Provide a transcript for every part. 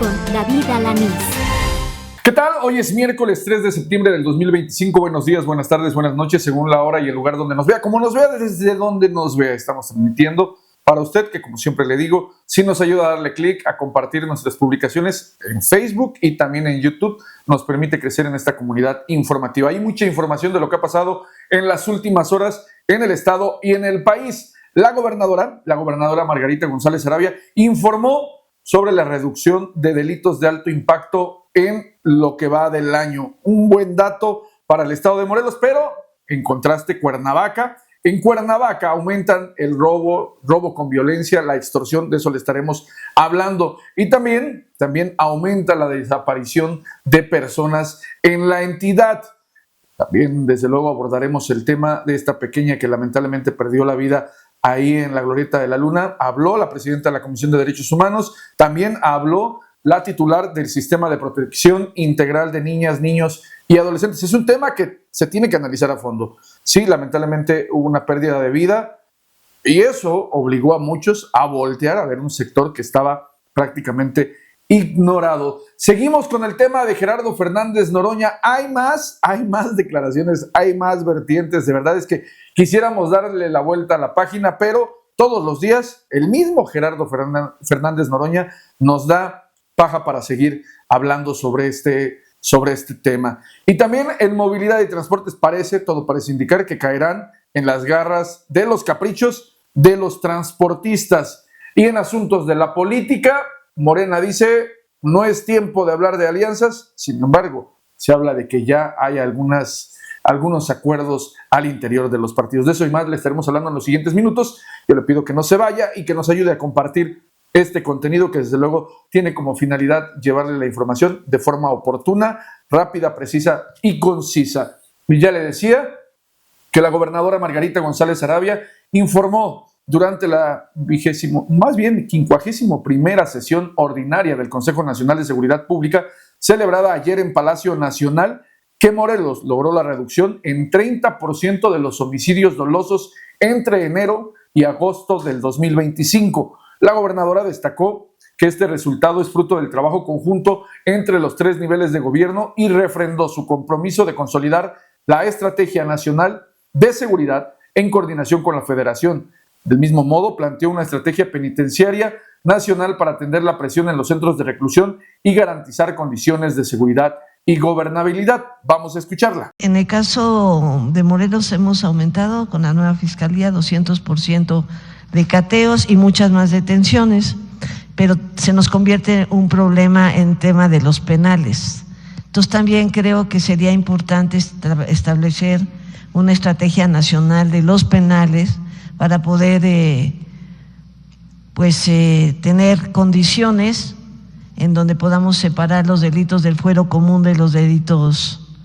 con David Alanís. ¿Qué tal? Hoy es miércoles 3 de septiembre del 2025. Buenos días, buenas tardes, buenas noches, según la hora y el lugar donde nos vea. Como nos vea, desde donde nos vea, estamos transmitiendo para usted, que como siempre le digo, sí nos ayuda a darle clic, a compartir nuestras publicaciones en Facebook y también en YouTube. Nos permite crecer en esta comunidad informativa. Hay mucha información de lo que ha pasado en las últimas horas en el estado y en el país. La gobernadora Margarita González Sarabia informó sobre la reducción de delitos de alto impacto en lo que va del año. Un buen dato para el estado de Morelos, pero en contraste Cuernavaca. En Cuernavaca aumentan el robo con violencia, la extorsión, de eso le estaremos hablando. Y también aumenta la desaparición de personas en la entidad. También, desde luego, abordaremos el tema de esta pequeña que lamentablemente perdió la vida ahí en la Glorieta de la Luna. Habló la presidenta de la Comisión de Derechos Humanos, también habló la titular del Sistema de Protección Integral de Niñas, Niños y Adolescentes. Es un tema que se tiene que analizar a fondo. Sí, lamentablemente hubo una pérdida de vida y eso obligó a muchos a voltear a ver un sector que estaba prácticamente ignorado. Seguimos con el tema de Gerardo Fernández Noroña. Hay más declaraciones, hay más vertientes. De verdad es que quisiéramos darle la vuelta a la página, pero todos los días el mismo Gerardo Fernández Noroña nos da paja para seguir hablando sobre este tema. Y también en movilidad y transportes todo parece indicar que caerán en las garras de los caprichos de los transportistas. Y en asuntos de la política, Morena dice, no es tiempo de hablar de alianzas, sin embargo, se habla de que ya hay algunos acuerdos al interior de los partidos. De eso y más le estaremos hablando en los siguientes minutos. Yo le pido que no se vaya y que nos ayude a compartir este contenido que desde luego tiene como finalidad llevarle la información de forma oportuna, rápida, precisa y concisa. Y ya le decía que la gobernadora Margarita González Sarabia informó durante la 51ª sesión ordinaria del Consejo Nacional de Seguridad Pública, celebrada ayer en Palacio Nacional, que Morelos logró la reducción en 30% de los homicidios dolosos entre enero y agosto del 2025. La gobernadora destacó que este resultado es fruto del trabajo conjunto entre los 3 niveles de gobierno y refrendó su compromiso de consolidar la Estrategia Nacional de Seguridad en coordinación con la Federación. Del mismo modo, planteó una estrategia penitenciaria nacional para atender la presión en los centros de reclusión y garantizar condiciones de seguridad y gobernabilidad. Vamos a escucharla. En el caso de Morelos hemos aumentado con la nueva fiscalía 200% de cateos y muchas más detenciones, pero se nos convierte en un problema en tema de los penales. Entonces también creo que sería importante establecer una estrategia nacional de los penales para poder tener condiciones en donde podamos separar los delitos del fuero común de los delitos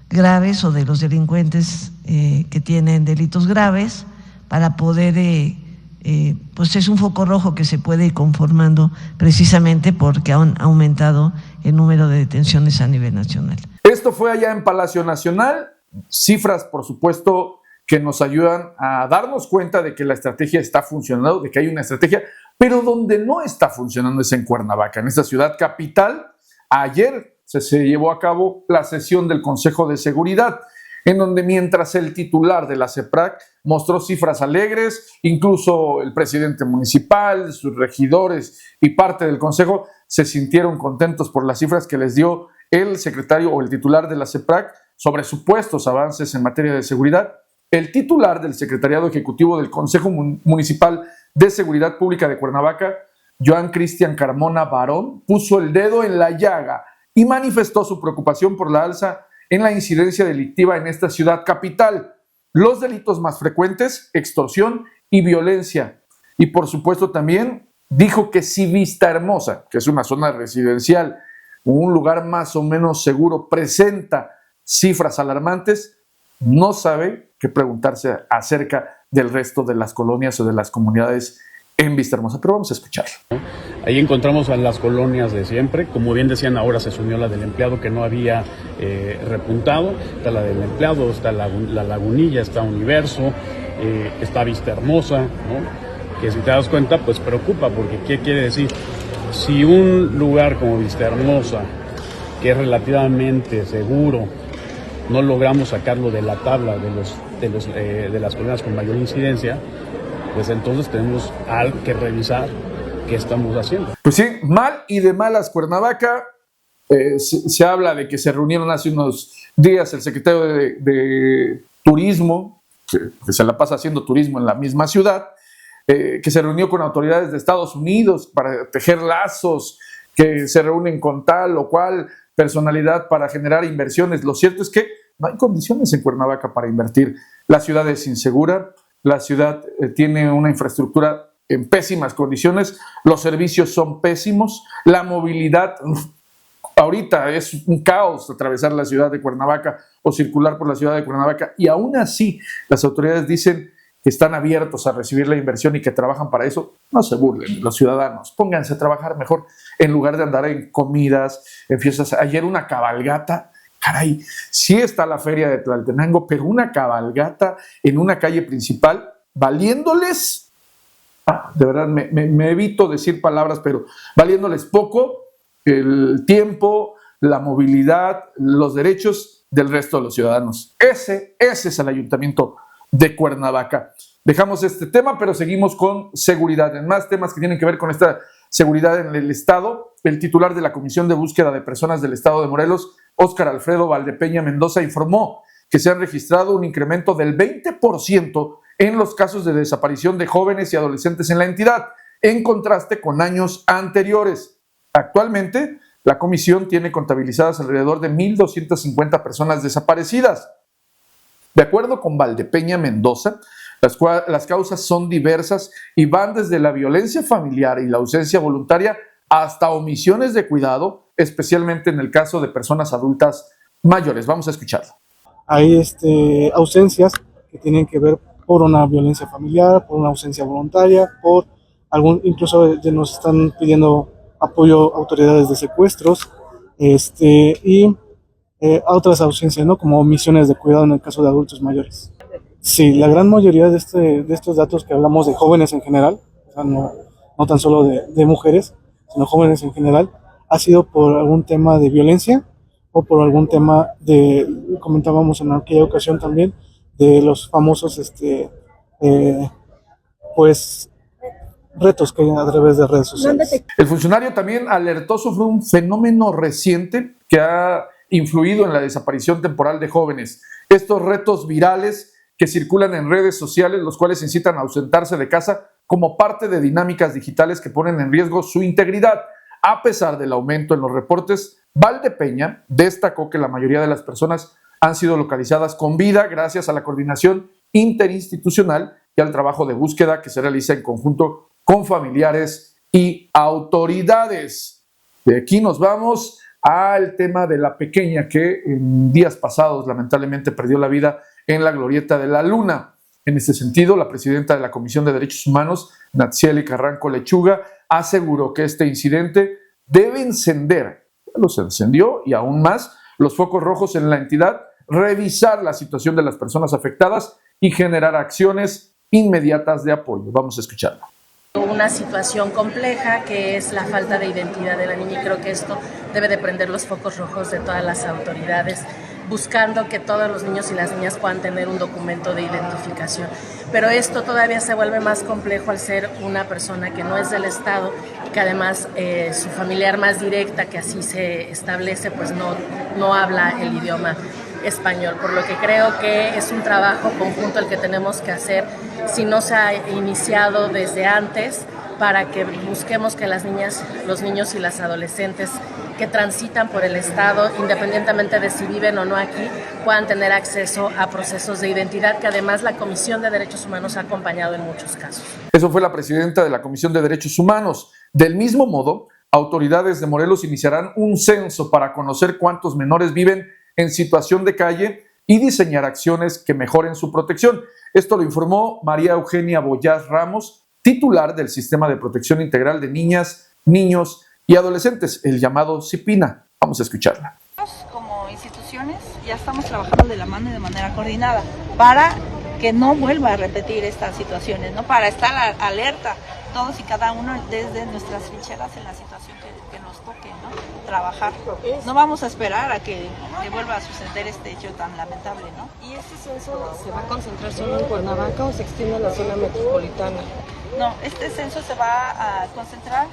graves o de los delincuentes que tienen delitos graves, para poder es un foco rojo que se puede ir conformando precisamente porque han aumentado el número de detenciones a nivel nacional. Esto fue allá en Palacio Nacional, cifras por supuesto que nos ayudan a darnos cuenta de que la estrategia está funcionando, de que hay una estrategia, pero donde no está funcionando es en Cuernavaca, en esta ciudad capital. Ayer se llevó a cabo la sesión del Consejo de Seguridad, en donde mientras el titular de la CEPRAC mostró cifras alegres, incluso el presidente municipal, sus regidores y parte del consejo se sintieron contentos por las cifras que les dio el secretario o el titular de la CEPRAC sobre supuestos avances en materia de seguridad. El titular del Secretariado Ejecutivo del Consejo Municipal de Seguridad Pública de Cuernavaca, Joan Cristian Carmona Barón, puso el dedo en la llaga y manifestó su preocupación por la alza en la incidencia delictiva en esta ciudad capital. Los delitos más frecuentes, extorsión y violencia. Y por supuesto también dijo que si Vistahermosa, que es una zona residencial, un lugar más o menos seguro, presenta cifras alarmantes, no sabe qué preguntarse acerca del resto de las colonias o de las comunidades en Vistahermosa, pero vamos a escucharlo. Ahí encontramos a las colonias de siempre, como bien decían, ahora se unió la del empleado que no había repuntado, está la del empleado, está la Lagunilla, está Universo, está Vistahermosa, ¿no? Que si te das cuenta pues preocupa, porque ¿qué quiere decir? si un lugar como Vistahermosa, que es relativamente seguro, no logramos sacarlo de la tabla de las colonias con mayor incidencia, pues entonces tenemos que revisar qué estamos haciendo. Pues sí, mal y de malas Cuernavaca. Se habla de que se reunieron hace unos días el secretario de Turismo, que se la pasa haciendo turismo en la misma ciudad, que se reunió con autoridades de Estados Unidos para tejer lazos, que se reúnen con tal o cual personalidad para generar inversiones. Lo cierto es que no hay condiciones en Cuernavaca para invertir. La ciudad es insegura, la ciudad tiene una infraestructura en pésimas condiciones, los servicios son pésimos, la movilidad ahorita es un caos atravesar la ciudad de Cuernavaca o circular por la ciudad de Cuernavaca, y aún así las autoridades dicen que están abiertos a recibir la inversión y que trabajan para eso. No se burlen los ciudadanos, pónganse a trabajar mejor en lugar de andar en comidas, en fiestas. Ayer una cabalgata, caray, sí está la feria de Tlaltenango, pero una cabalgata en una calle principal, valiéndoles, de verdad me evito decir palabras, pero valiéndoles poco el tiempo, la movilidad, los derechos del resto de los ciudadanos. Ese es el ayuntamiento de Cuernavaca. Dejamos este tema, pero seguimos con seguridad. En más temas que tienen que ver con esta seguridad en el Estado, el titular de la Comisión de Búsqueda de Personas del Estado de Morelos, Óscar Alfredo Valdepeña Mendoza, informó que se han registrado un incremento del 20% en los casos de desaparición de jóvenes y adolescentes en la entidad, en contraste con años anteriores. Actualmente, la comisión tiene contabilizadas alrededor de 1,250 personas desaparecidas. De acuerdo con Valdepeña Mendoza, las causas son diversas y van desde la violencia familiar y la ausencia voluntaria hasta omisiones de cuidado, especialmente en el caso de personas adultas mayores. Vamos a escucharlo. Hay ausencias que tienen que ver por una violencia familiar, por una ausencia voluntaria, por incluso nos están pidiendo apoyo a autoridades de secuestros, y otras ausencias, ¿no? Como omisiones de cuidado en el caso de adultos mayores. Sí, la gran mayoría de estos datos que hablamos de jóvenes en general, o sea, no tan solo de mujeres, sino jóvenes en general, ha sido por algún tema de violencia o por algún tema comentábamos en aquella ocasión también, de los famosos retos que hay a través de redes sociales. El funcionario también alertó sobre un fenómeno reciente que ha influido en la desaparición temporal de jóvenes. Estos retos virales que circulan en redes sociales, los cuales incitan a ausentarse de casa como parte de dinámicas digitales que ponen en riesgo su integridad. A pesar del aumento en los reportes, Valdepeña destacó que la mayoría de las personas han sido localizadas con vida gracias a la coordinación interinstitucional y al trabajo de búsqueda que se realiza en conjunto con familiares y autoridades. De aquí nos vamos al tema de la pequeña que en días pasados lamentablemente perdió la vida en la glorieta de la Luna. En este sentido, la presidenta de la Comisión de Derechos Humanos, Natsieli Carranco Lechuga, aseguró que este incidente debe encender, los encendió y aún más, los focos rojos en la entidad, revisar la situación de las personas afectadas y generar acciones inmediatas de apoyo. Vamos a escucharlo. Una situación compleja que es la falta de identidad de la niña, y creo que esto debe de prender los focos rojos de todas las autoridades, buscando que todos los niños y las niñas puedan tener un documento de identificación. Pero esto todavía se vuelve más complejo al ser una persona que no es del Estado, que además su familiar más directa, que así se establece, pues no habla el idioma español, por lo que creo que es un trabajo conjunto el que tenemos que hacer si no se ha iniciado desde antes, para que busquemos que las niñas, los niños y las adolescentes que transitan por el Estado, independientemente de si viven o no aquí, puedan tener acceso a procesos de identidad que además la Comisión de Derechos Humanos ha acompañado en muchos casos. Eso fue la presidenta de la Comisión de Derechos Humanos. Del mismo modo, autoridades de Morelos iniciarán un censo para conocer cuántos menores viven en situación de calle y diseñar acciones que mejoren su protección. Esto lo informó María Eugenia Boyás Ramos, titular del Sistema de Protección Integral de Niñas, Niños y Adolescentes, el llamado CIPINA. Vamos a escucharla. Como instituciones ya estamos trabajando de la mano y de manera coordinada para que no vuelva a repetir estas situaciones, ¿no? Para estar alerta todos y cada uno desde nuestras trincheras en la situación que nos toque, ¿no? Trabajar. No vamos a esperar a que vuelva a suceder este hecho tan lamentable, ¿no? ¿Y este censo se va a concentrar solo en Cuernavaca o se extiende a la zona metropolitana? No, este censo se va a concentrar,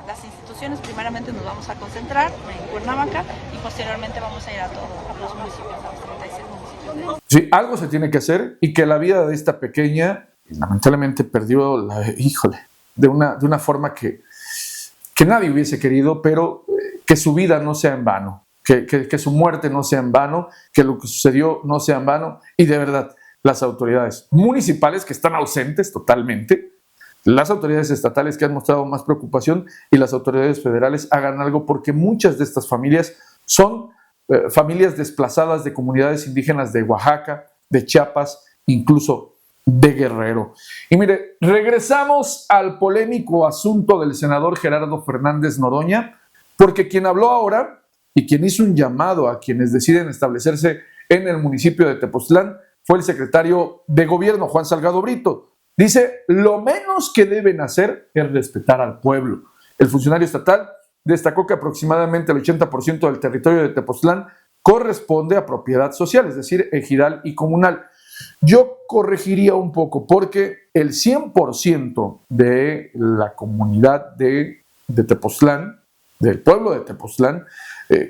las instituciones primeramente nos vamos a concentrar en Cuernavaca y posteriormente vamos a ir a todos los municipios, a los 36 municipios. Sí, algo se tiene que hacer y que la vida de esta pequeña lamentablemente perdió de una forma que nadie hubiese querido, pero que su vida no sea en vano, que su muerte no sea en vano, que lo que sucedió no sea en vano y de verdad las autoridades municipales que están ausentes totalmente, las autoridades estatales que han mostrado más preocupación y las autoridades federales hagan algo porque muchas de estas familias son familias desplazadas de comunidades indígenas de Oaxaca, de Chiapas, incluso de Guerrero. Y mire, regresamos al polémico asunto del senador Gerardo Fernández Noroña, porque quien habló ahora y quien hizo un llamado a quienes deciden establecerse en el municipio de Tepoztlán fue el secretario de Gobierno, Juan Salgado Brito. Dice, lo menos que deben hacer es respetar al pueblo. El funcionario estatal destacó que aproximadamente el 80% del territorio de Tepoztlán corresponde a propiedad social, es decir, ejidal y comunal. Yo corregiría un poco porque el 100% de la comunidad de Tepoztlán, del pueblo de Tepoztlán,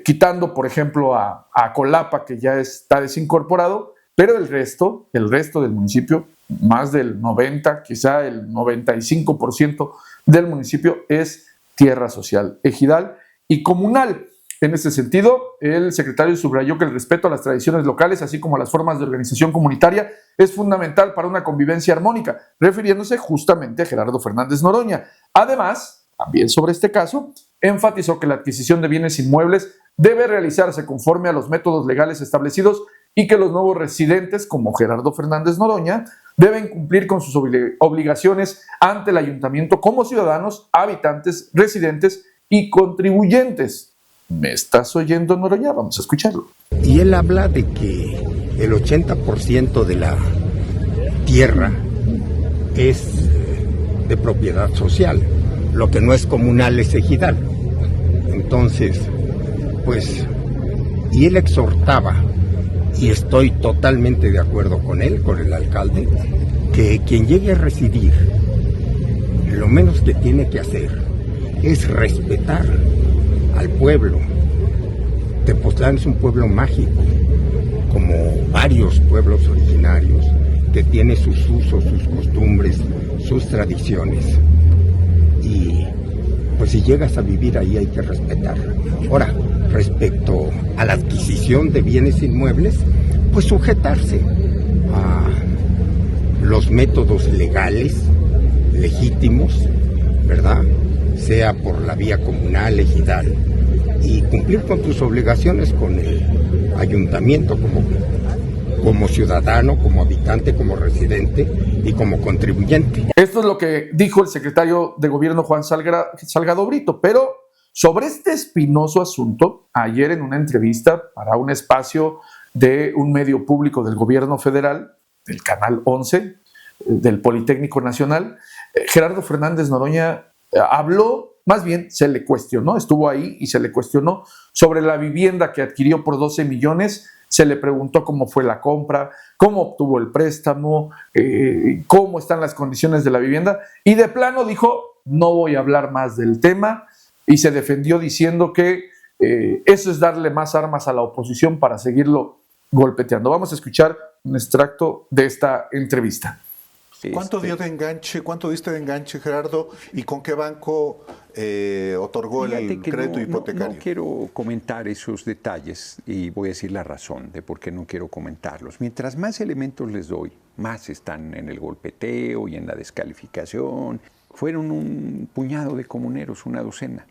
quitando por ejemplo a Colapa, que ya está desincorporado, pero el resto del municipio, más del 90, quizá el 95% del municipio es tierra social, ejidal y comunal. En ese sentido, el secretario subrayó que el respeto a las tradiciones locales, así como a las formas de organización comunitaria, es fundamental para una convivencia armónica, refiriéndose justamente a Gerardo Fernández Noroña. Además, también sobre este caso, enfatizó que la adquisición de bienes inmuebles debe realizarse conforme a los métodos legales establecidos y que los nuevos residentes, como Gerardo Fernández Noroña, deben cumplir con sus obligaciones ante el ayuntamiento como ciudadanos, habitantes, residentes y contribuyentes. ¿Me estás oyendo, Noroña? Vamos a escucharlo. Y él habla de que el 80% de la tierra es de propiedad social, lo que no es comunal es ejidal. Entonces, pues, y él exhortaba, y estoy totalmente de acuerdo con él, con el alcalde, que quien llegue a residir, lo menos que tiene que hacer es respetar al pueblo. Tepoztlán es un pueblo mágico, como varios pueblos originarios, que tiene sus usos, sus costumbres, sus tradiciones. Y pues si llegas a vivir ahí hay que respetar. Ahora, respecto a la adquisición de bienes inmuebles, pues sujetarse a los métodos legales, legítimos, ¿verdad? Sea por la vía comunal, ejidal, y cumplir con tus obligaciones con el ayuntamiento como ciudadano, como habitante, como residente y como contribuyente. Esto es lo que dijo el secretario de Gobierno Juan Salgado Brito, pero sobre este espinoso asunto, ayer en una entrevista para un espacio de un medio público del gobierno federal, del Canal 11, del Politécnico Nacional, Gerardo Fernández Noroña habló, más bien se le cuestionó, estuvo ahí y se le cuestionó sobre la vivienda que adquirió por 12 millones, se le preguntó cómo fue la compra, cómo obtuvo el préstamo, cómo están las condiciones de la vivienda, y de plano dijo, no voy a hablar más del tema, y se defendió diciendo que eso es darle más armas a la oposición para seguirlo golpeteando. Vamos a escuchar un extracto de esta entrevista. ¿Cuánto dio de enganche? ¿Cuánto diste de enganche, Gerardo? ¿Y con qué banco otorgó el crédito hipotecario? No quiero comentar esos detalles y voy a decir la razón de por qué no quiero comentarlos. Mientras más elementos les doy, más están en el golpeteo y en la descalificación. Fueron un puñado de comuneros, una docena,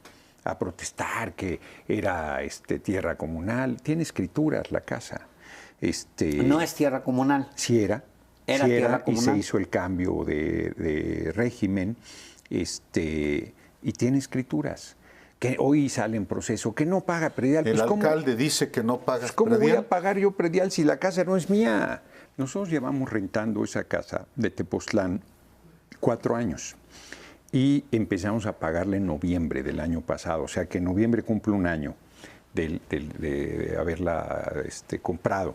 a protestar que era tierra comunal. Tiene escrituras la casa. No es tierra comunal. Sí era. Era tierra comunal. Y se hizo el cambio de régimen y tiene escrituras. Que hoy sale en proceso, que no paga predial. El alcalde dice que no paga predial. ¿Cómo predial? voy a pagar yo predial si la casa no es mía? Nosotros llevamos rentando esa casa de Tepoztlán 4 años. y empezamos a pagarla en noviembre del año pasado, o sea que en noviembre cumple un año de haberla comprado.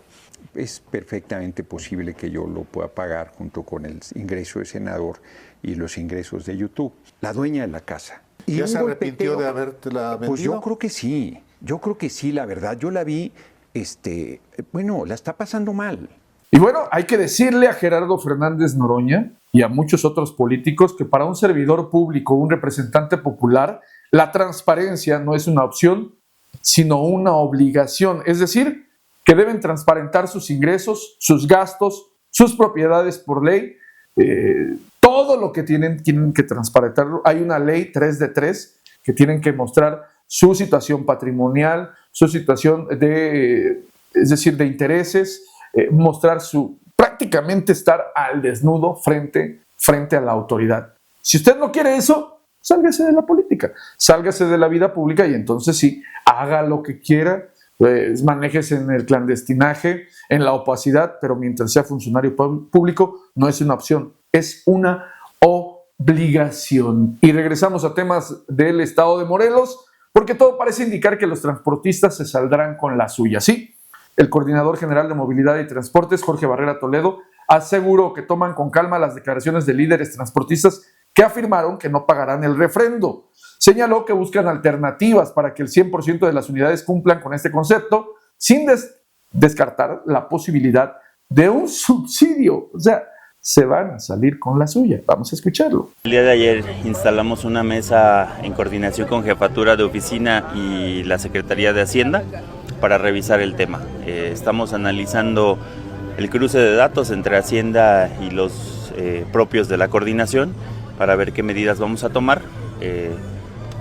Es perfectamente posible que yo lo pueda pagar junto con el ingreso de senador y los ingresos de YouTube. La dueña de la casa. ¿Y ya se arrepintió de habértela vendido? Pues yo creo que sí, la verdad. Yo la vi, la está pasando mal. Y bueno, hay que decirle a Gerardo Fernández Noroña y a muchos otros políticos que para un servidor público, un representante popular, la transparencia no es una opción, sino una obligación. Es decir, que deben transparentar sus ingresos, sus gastos, sus propiedades por ley, todo lo que tienen que transparentarlo. Hay una ley 3 de 3 que tienen que mostrar su situación patrimonial, su situación de intereses, mostrar prácticamente estar al desnudo frente a la autoridad. Si usted no quiere eso, sálgase de la política, sálgase de la vida pública y entonces sí, haga lo que quiera, manéjese en el clandestinaje, en la opacidad, pero mientras sea funcionario público no es una opción, es una obligación. Y regresamos a temas del estado de Morelos, porque todo parece indicar que los transportistas se saldrán con la suya. Sí, el coordinador general de Movilidad y Transportes, Jorge Barrera Toledo, aseguró que toman con calma las declaraciones de líderes transportistas que afirmaron que no pagarán el refrendo. Señaló que buscan alternativas para que el 100% de las unidades cumplan con este concepto, sin descartar la posibilidad de un subsidio. O sea, se van a salir con la suya. Vamos a escucharlo. El día de ayer instalamos una mesa en coordinación con Jefatura de Oficina y la Secretaría de Hacienda para revisar el tema. Estamos analizando el cruce de datos entre Hacienda y los propios de la coordinación para ver qué medidas vamos a tomar.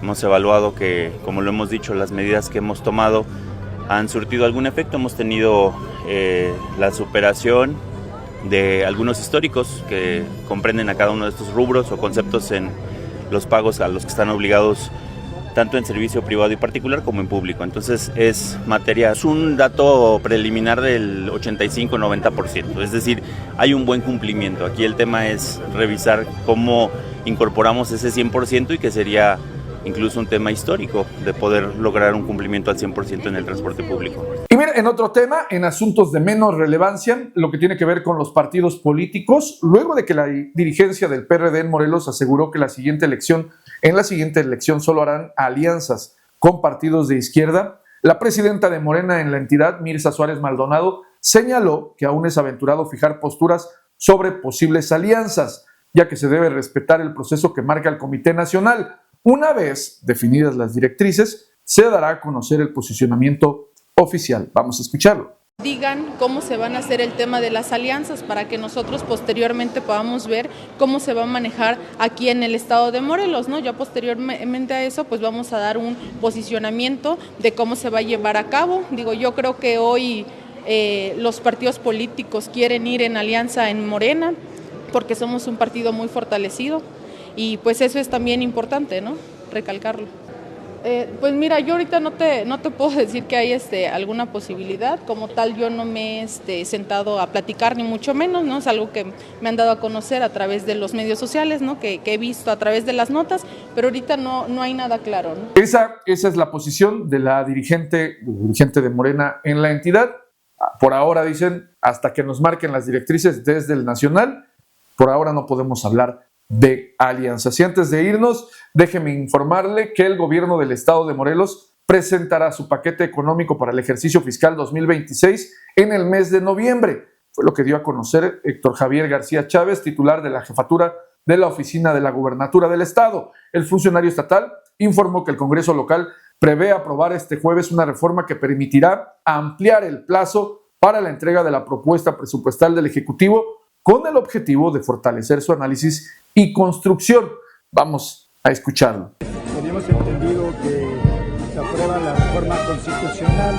Hemos evaluado que, como lo hemos dicho, las medidas que hemos tomado han surtido algún efecto. Hemos tenido la superación de algunos históricos que comprenden a cada uno de estos rubros o conceptos en los pagos a los que están obligados tanto en servicio privado y particular como en público. Entonces es un dato preliminar del 85-90%, es decir, hay un buen cumplimiento. Aquí el tema es revisar cómo incorporamos ese 100% y que sería incluso un tema histórico de poder lograr un cumplimiento al 100% en el transporte público. Y mira, en otro tema, en asuntos de menos relevancia, lo que tiene que ver con los partidos políticos, luego de que la dirigencia del PRD en Morelos aseguró que en la siguiente elección solo harán alianzas con partidos de izquierda, la presidenta de Morena en la entidad, Mirza Suárez Maldonado, señaló que aún es aventurado fijar posturas sobre posibles alianzas, ya que se debe respetar el proceso que marca el Comité Nacional. Una vez definidas las directrices, se dará a conocer el posicionamiento oficial. Vamos a escucharlo. Digan cómo se van a hacer el tema de las alianzas para que nosotros posteriormente podamos ver cómo se va a manejar aquí en el estado de Morelos, ¿no? Ya posteriormente a eso, pues vamos a dar un posicionamiento de cómo se va a llevar a cabo. Yo creo que hoy los partidos políticos quieren ir en alianza en Morena porque somos un partido muy fortalecido. Y pues eso es también importante, ¿no? Recalcarlo. Pues mira, yo ahorita no te puedo decir que hay alguna posibilidad. Como tal, yo no me he sentado a platicar, ni mucho menos, ¿no? Es algo que me han dado a conocer a través de los medios sociales, ¿no? Que he visto a través de las notas, pero ahorita no hay nada claro, ¿no? Esa es la posición de la dirigente de Morena en la entidad. Por ahora dicen, hasta que nos marquen las directrices desde el nacional, por ahora no podemos hablar de alianzas. Y antes de irnos, déjeme informarle que el gobierno del estado de Morelos presentará su paquete económico para el ejercicio fiscal 2026 en el mes de noviembre. Fue lo que dio a conocer Héctor Javier García Chávez, titular de la jefatura de la oficina de la gubernatura del estado. El funcionario estatal informó que el Congreso local prevé aprobar este jueves una reforma que permitirá ampliar el plazo para la entrega de la propuesta presupuestal del Ejecutivo con el objetivo de fortalecer su análisis y construcción. Vamos a escucharlo. Teníamos entendido que se aprueba la reforma constitucional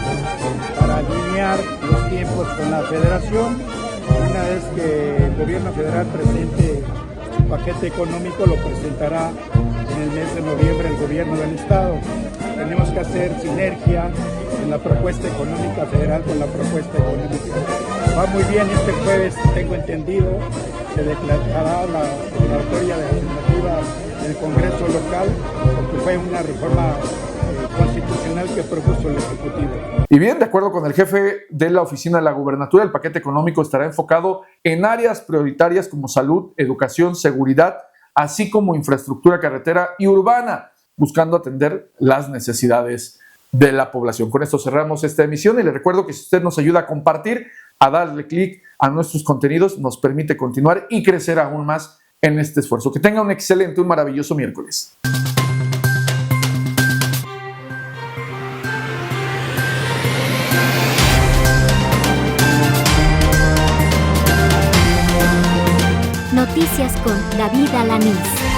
para alinear los tiempos con la federación. Una vez que el gobierno federal presente su paquete económico, lo presentará en el mes de noviembre el gobierno del estado. Tenemos que hacer sinergia en la propuesta económica federal con la propuesta económica. Va muy bien, este jueves, tengo entendido, se declarará la declaratoria de alternativa el Congreso local, porque fue una reforma constitucional que propuso el Ejecutivo. Y bien, de acuerdo con el jefe de la oficina de la gubernatura, el paquete económico estará enfocado en áreas prioritarias como salud, educación, seguridad, así como infraestructura carretera y urbana, buscando atender las necesidades de la población. Con esto cerramos esta emisión y le recuerdo que si usted nos ayuda a compartir, a darle clic a nuestros contenidos, nos permite continuar y crecer aún más en este esfuerzo. Que tenga un excelente, un maravilloso miércoles. Noticias con David Alanís.